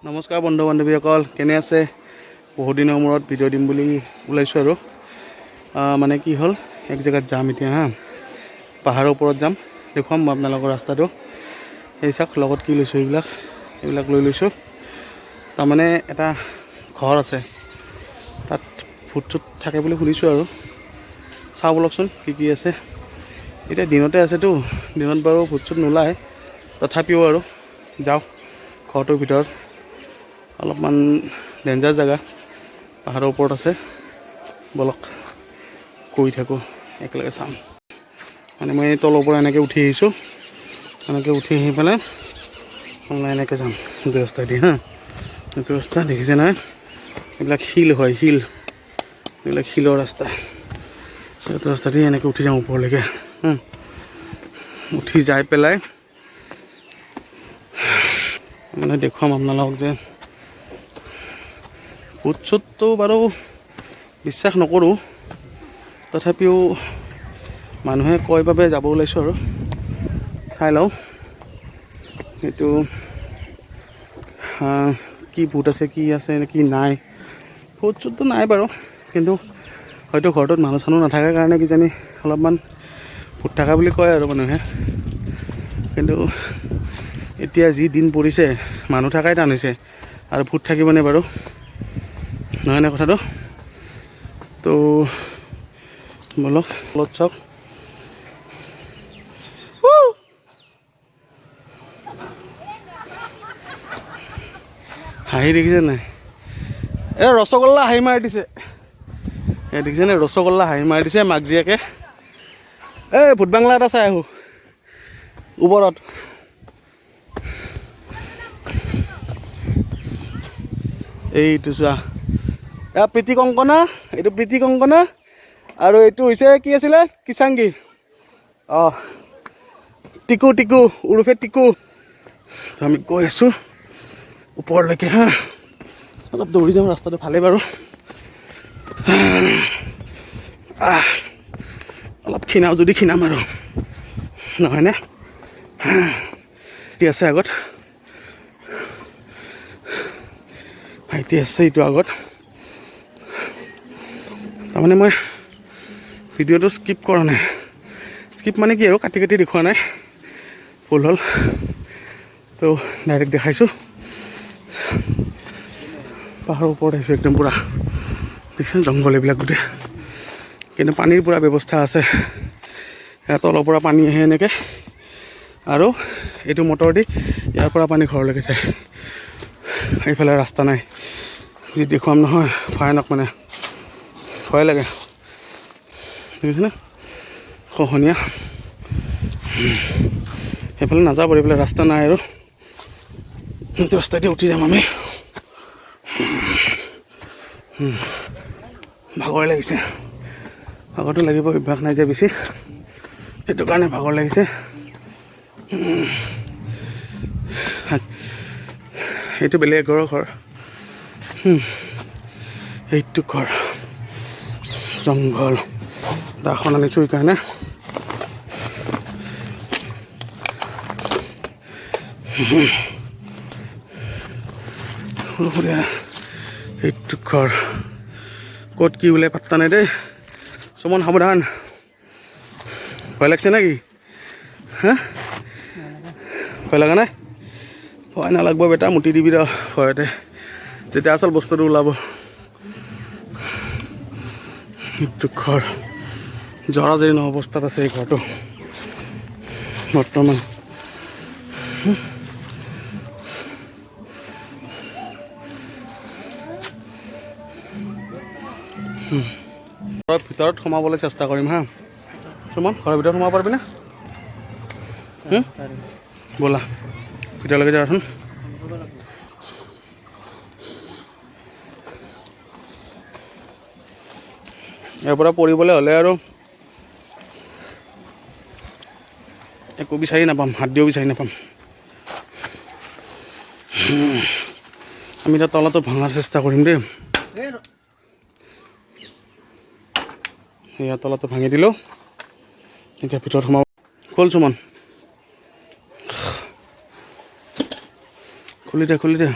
নমস্কাৰ বন্ধু বান্ধৱীসকল, কেনে আছে? বহুত দিনৰ মূৰত ভিডিঅ' দিম বুলি ওলাইছোঁ আৰু মানে কি হ'ল, এক জেগাত যাম এতিয়া পাহাৰৰ ওপৰত যাম, দেখুৱাম মই আপোনালোকৰ ৰাস্তাটো। এই চাওক লগত কি লৈছোঁ, এইবিলাক লৈ লৈছোঁ। তাৰমানে এটা ঘৰ আছে, তাত ভূত চুত থাকে বুলি শুনিছোঁ আৰু চাওঁ বলকচোন কি আছে। এতিয়া দিনতে আছেতো, দিনত বাৰু ভূত চুত নোলায়, তথাপিও আৰু যাওঁ ঘৰটোৰ ভিতৰত। অলপমান ডেঞ্জাৰ জেগা, পাহাৰৰ ওপৰত আছে, বলক গৈ থাকোঁ, একেলগে চাম। মানে মই তলৰ পৰা এনেকৈ উঠি আহিছোঁ, এনেকৈ উঠি আহি পেলাই এনেকৈ যাম এইটো ৰাস্তা দি এইটো ৰাস্তা দেখিছে নাই? এইবিলাক শিল হয়, এইবিলাক শিলৰ ৰাস্তা। এইটো ৰাস্তা দি এনেকৈ উঠি যাওঁ ওপৰলৈকে। উঠি যাই পেলাই মানে দেখুৱাম আপোনালোকক যে ভূত চুতটো বাৰু বিশ্বাস নকৰোঁ, তথাপিও মানুহে কয় বাবে যাব ওলাইছোঁ আৰু চাই লওঁ এইটো কি ভূত আছে, কি আছে কি নাই। ভূত চুতটো নাই বাৰু, কিন্তু হয়তো ঘৰটোত মানুহ চানুহ নাথাকাৰ কাৰণে কিজানি অলপমান ভূত থকা বুলি কয় আৰু মানুহে। কিন্তু এতিয়া যি দিন পৰিছে, মানুহ থকাই টান হৈছে আৰু ভূত থাকিবনে বাৰু, নহয় নে কথাটো? তো বলক তলত চাওক। হাঁহি দেখিছে নাই? এই ৰসগোল্লা হাঁহি মাৰি দিছে, দেখিছেনে? ৰসগোল্লা হাঁহি মাৰি দিছে মাক জীয়েকে। এই ভূত বাংলা এটা চাই আহোঁ ওপৰত। এইটো চোৱা, প্ৰীতি কংকনা, এইটো প্ৰীতি কংকনা আৰু এইটো হৈছে কি আছিলে, কিচাংগি। টিকু উৰুফে টিকু। আমি গৈ আছোঁ ওপৰলৈকে অলপ দৌৰি যাম, ৰাস্তাটো ভালেই বাৰু। অলপ ক্ষীণাও যদি ক্ষীণাম আৰু, নহয়নে? ভাইটি আছে আগত, ভাইটি আছে এইটো আগত। তাৰমানে মই ভিডিঅ'টো স্কিপ কৰা নাই, স্কিপ মানে কি আৰু কাটি দেখুওৱা নাই, ভুল হ'ল তো ডাইৰেক্ট দেখাইছোঁ। পাহাৰৰ ওপৰত আহিছোঁ একদম পূৰা, দেখিছোঁ জংঘল এইবিলাক গোটেই, কিন্তু পানীৰ পূৰা ব্যৱস্থা আছে। তলৰ পৰা পানী আহে এনেকৈ, আৰু এইটো মটৰ দি ইয়াৰ পৰা পানী ঘৰলৈকে যায়। এইফালে ৰাস্তা নাই, যি দেখুৱাম নহয় ভয়ানক, মানে ভয় লাগে, দেখিছেনে? খহনীয়া। সেইফালে নাযাওঁ বাৰু, এইফালে ৰাস্তা নাই আৰু সেইটো ৰাস্তাতে উঠি যাম আমি। ভাগৰ লাগিছে, ভাগৰটো লাগিব, অভ্যাস নাই যে বেছি, সেইটো কাৰণে ভাগৰ লাগিছে। এইটো বেলেগ ঘৰৰ ঘৰ, এইটো ঘৰ জংঘল। দাখন আনিছোঁ সেইকাৰণে। এইটো ঘৰ ক'ত কি ওলাই পাত্তা নাই দেই। সুমন সাৱধান, ভয় লাগছে নেকি? ভয় লগা নাই? ভয় নালাগব বেটা, মুতি দিবি ৰ ভয়তে, তেতিয়া আচল বস্তুটো ওলাব। এইটো ঘৰ জৰাজীৰ্ণ অৱস্থাত আছে এই ঘৰটো বৰ্তমান। ঘৰৰ ভিতৰত সোমাবলৈ চেষ্টা কৰিম সুমন, ঘৰৰ ভিতৰত সোমাব পাৰিবিনে? ব'লা ভিতৰলৈকে যাওঁচোন। ইয়াৰ পৰা পৰিবলৈ হ'লে আৰু একো বিচাৰি নাপাম, হাত দিও বিচাৰি নাপাম। আমি এতিয়া তলাটো ভাঙাৰ চেষ্টা কৰিম দেই। এয়া তলাটো ভাঙি দিলোঁ, এতিয়া ভিতৰত সোমাব। খোল সুমন, খুলি দে।